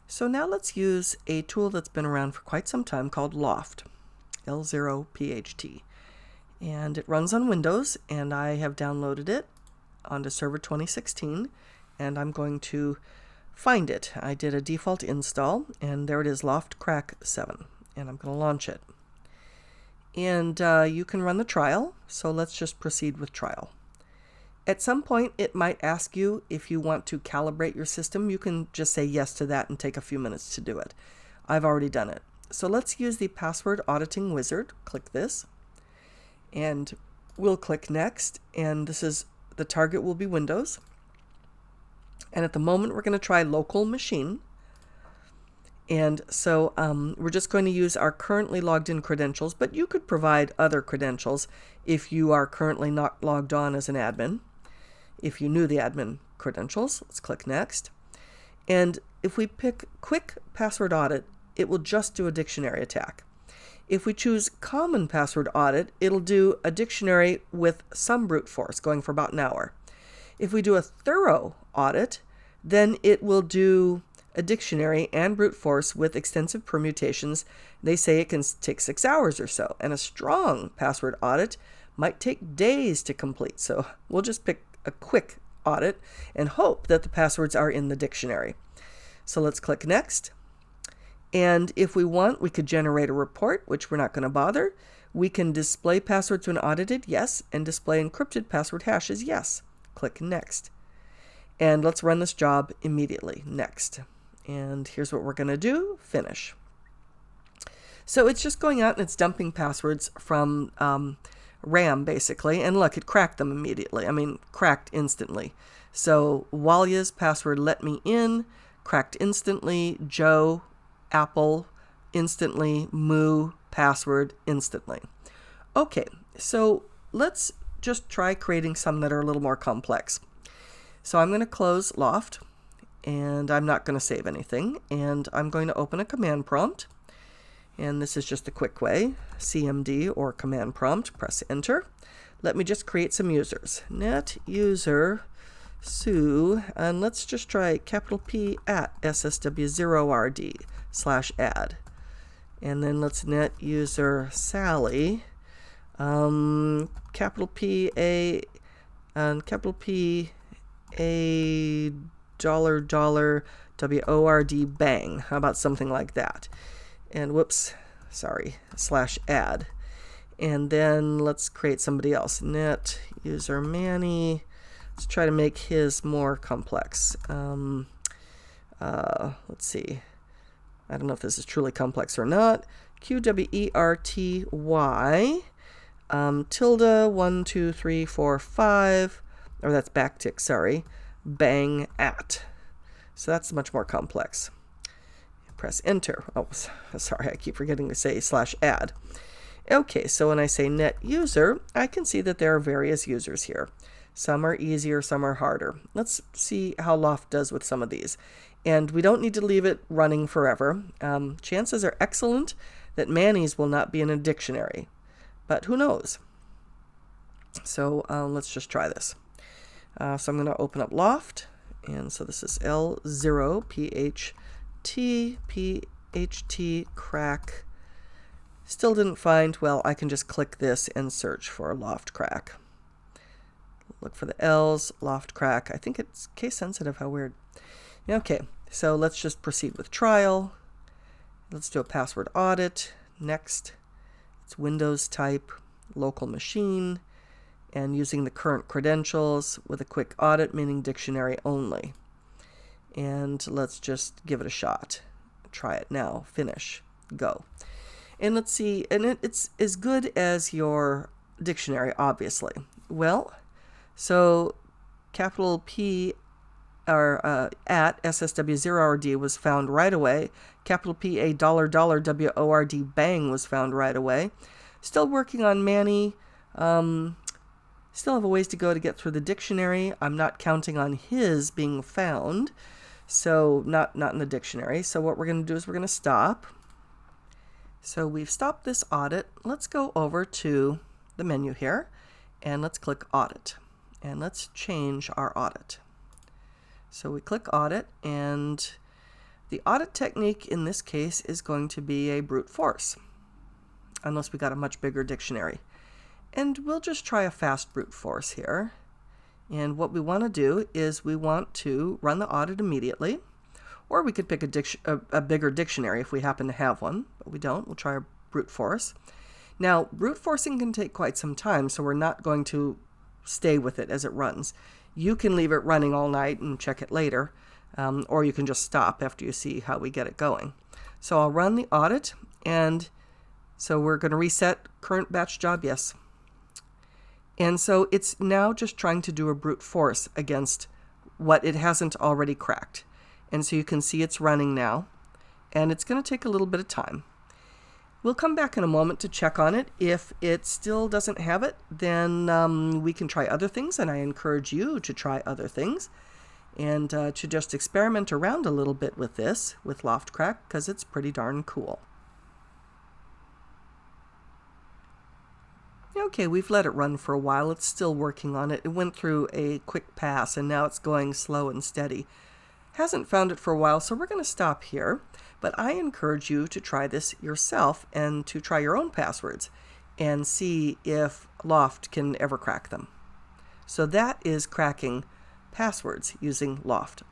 So now let's use a tool that's been around for quite some time called L0pht, L0pht. And it runs on Windows, and I have downloaded it onto Server 2016, and I'm going to find it. I did a default install, and there it is, L0pht7, and I'm going to launch it. And you can run the trial, so let's just proceed with trial. At some point, it might ask you if you want to calibrate your system. You can just say yes to that and take a few minutes to do it. I've already done it. So let's use the password auditing wizard. Click this, and we'll click next, and this is the target will be Windows. And at the moment, we're going to try local machine. And so we're just going to use our currently logged in credentials, but you could provide other credentials if you are currently not logged on as an admin. If you knew the admin credentials, let's click next. And if we pick quick password audit, it will just do a dictionary attack. If we choose common password audit, it'll do a dictionary with some brute force going for about an hour. If we do a thorough audit, then it will do a dictionary and brute force with extensive permutations. They say it can take 6 hours or so, and a strong password audit might take days to complete. So we'll just pick a quick audit and hope that the passwords are in the dictionary. So let's click next. And if we want, we could generate a report, which we're not going to bother. We can display passwords when audited, yes, and display encrypted password hashes, yes. Click next. And let's run this job immediately. Next. And here's what we're going to do. Finish. So it's just going out and it's dumping passwords from RAM, basically. And look, it cracked them immediately. I mean, cracked instantly. So Walya's password let me in, cracked instantly. Joe, Apple, instantly. Moo, password, instantly. Okay, so let's just try creating some that are a little more complex. So I'm going to close L0pht, and I'm not going to save anything, and I'm going to open a command prompt, and this is just a quick way, CMD or command prompt, press enter. Let me just create some users. Net user Sue, and let's just try capital P at ssw0rd/add. And then let's net user Sally, capital P A and capital P A $WORD bang. How about something like that? And whoops, sorry, /add. And then let's create somebody else. Net user Manny. Let's try to make his more complex. Let's see. I don't know if this is truly complex or not. QWERTY tilde 1 2 3 4 5, or that's backtick, sorry, bang at. So that's much more complex. Press enter. Oh, sorry, I keep forgetting to say /add. Okay, so when I say net user, I can see that there are various users here. Some are easier, some are harder. Let's see how L0pht does with some of these. And we don't need to leave it running forever. Chances are excellent that Manny's will not be in a dictionary, but who knows? So let's just try this. So I'm going to open up L0pht, and so this is L0pht crack. Still didn't find. Well, I can just click this and search for L0pht crack. Look for the L's, L0pht crack. I think it's case sensitive. How weird. Okay, so let's just proceed with trial. Let's do a password audit. Next. It's Windows type, local machine, and using the current credentials with a quick audit, meaning dictionary only. And let's just give it a shot. Try it now. Finish. Go. And let's see, and it's as good as your dictionary, obviously. Well, so capital P or at ssw0rd was found right away. Capital P a $WORD bang was found right away. Still working on Manny. Still have a ways to go to get through the dictionary. I'm not counting on his being found, so not in the dictionary. So what we're going to do is we're going to stop. So we've stopped this audit. Let's go over to the menu here, and let's click Audit. And let's change our audit. So we click Audit, and The audit technique in this case is going to be a brute force, unless we got a much bigger dictionary. And we'll just try a fast brute force here. And what we want to do is we want to run the audit immediately, or we could pick a bigger dictionary if we happen to have one, but we don't. We'll try a brute force. Now, brute forcing can take quite some time, so we're not going to stay with it as it runs. You can leave it running all night and check it later, or you can just stop after you see how we get it going. So I'll run the audit, and so we're going to reset current batch job, yes. And so it's now just trying to do a brute force against what it hasn't already cracked. And so you can see it's running now, and it's going to take a little bit of time. We'll come back in a moment to check on it. If it still doesn't have it, then we can try other things, and I encourage you to try other things and to just experiment around a little bit with this, with l0pht, because it's pretty darn cool. Okay, we've let it run for a while. It's still working on it. It went through a quick pass, and now it's going slow and steady. Hasn't found it for a while, so we're going to stop here. But I encourage you to try this yourself and to try your own passwords and see if l0pht can ever crack them. So that is cracking passwords using l0pht.